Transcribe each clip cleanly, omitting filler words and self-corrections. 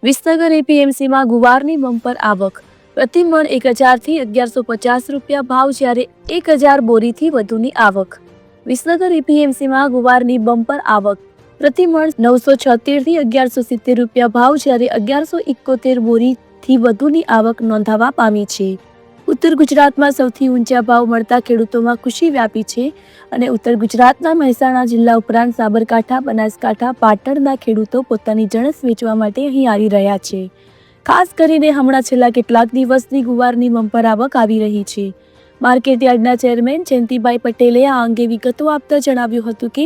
Visnagar એપીએમસીમાં ગુવારની bumper આવક પ્રતિ મણ 1000 થી 1150 રૂપિયા ભાવ, જ્યારે 1000 બોરીથી વધુની આવક. વિસનગર એપીએમસીમાં ગુવારની બમ્પર આવક પ્રતિ મણ 976 થી 1170 રૂપિયા ભાવ, જ્યારે 1171 બોરીથી વધુની આવક નોંધાવા પામી છે. ઉત્તર ગુજરાતમાં સૌથી ઊંચા ભાવ મળતા ખેડૂતોમાં ખુશી વ્યાપી છે અને ઉત્તર ગુજરાતના મહેસાણા જિલ્લા ઉપરાંત સાબરકાંઠા, બનાસકાંઠા, પાટણના ખેડૂતો પોતાની જણસ વેચવા માટે અહીં આવી રહ્યા છે. ખાસ કરીને હમણાં છેલ્લા કેટલાક દિવસની ગુવારની બમ્પર આવક આવી રહી છે. માર્કેટ યાર્ડના ચેરમેન જયંતિભાઈ પટેલે આ અંગે વિગતો આપતા જણાવ્યું હતું કે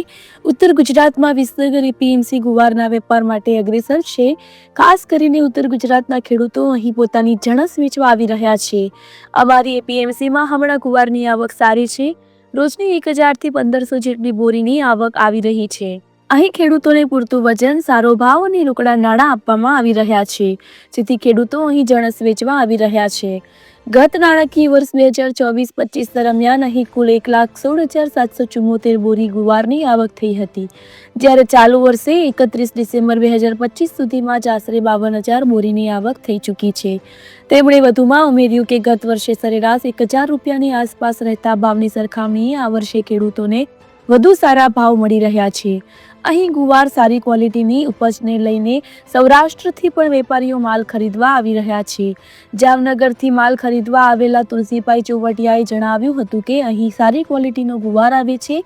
ઉત્તર ગુજરાતમાં વિસનગર એપીએમસી ગુવારના વેપાર માટે અગ્રેસર છે. ખાસ કરીને ઉત્તર ગુજરાતના ખેડૂતો અહીં પોતાની જણસ વેચવા આવી રહ્યા છે. અમારી એપીએમસીમાં હમણાં ગુવારની આવક સારી છે. રોજની 1000 થી 1500 જેટલી બોરીની આવક આવી રહી છે. અહીં ખેડૂતોને પૂરતું વજન, સારો ભાવ અને રોકડા નાણાં આપવામાં આવી રહ્યા છે, જેથી ખેડૂતો અહીં જણસ વેચવા આવી રહ્યા છે. ગત નાણાકીય વર્ષ 2024-25 દરમિયાન અહીં કુલ 1,16,774 બોરી ગુવારની આવક થઈ હતી, જ્યારે ચાલુ વર્ષે 31 ડિસેમ્બર 2025 સુધીમાં આશરે 52,000 બોરીની આવક થઈ ચૂકી છે. તેમણે વધુમાં ઉમેર્યું કે ગત વર્ષે સરેરાશ 1,000 રૂપિયાની આસપાસ રહેતા ભાવની સરખામણીએ આ વર્ષે ખેડૂતોને વધુ સારા ભાવ મળી રહ્યા છે. અહીં ગુવાર સારી ક્વોલિટીની ઉપજને લઈને સૌરાષ્ટ્રથી પણ વેપારીઓ માલ ખરીદવા આવી રહ્યા છે. જામનગરથી માલ ખરીદવા આવેલા તુલસીભાઈ ચોવટિયાએ જણાવ્યું હતું કે અહીં સારી ક્વોલિટીનો ગુવાર આવે છે,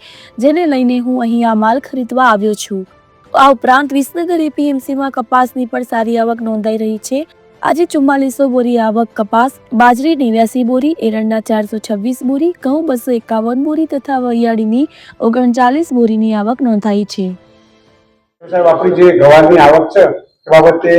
જેને લઈને હું અહીં આ માલ ખરીદવા આવ્યો છું. આ ઉપરાંત વિસનગર એપીએમસીમાં કપાસની પણ સારી આવક નોંધાઈ રહી છે. આજે 4400 બોરી આવક કપાસ, બાજરી 89 બોરી, એરંડા 426 બોરી, ઘઉં 251 બોરી તથા વરિયાળીની 39 બોરીની આવક નોંધાઈ છે. સાહેબ, આપણી જે ગવારની આવક છે એ બાબતે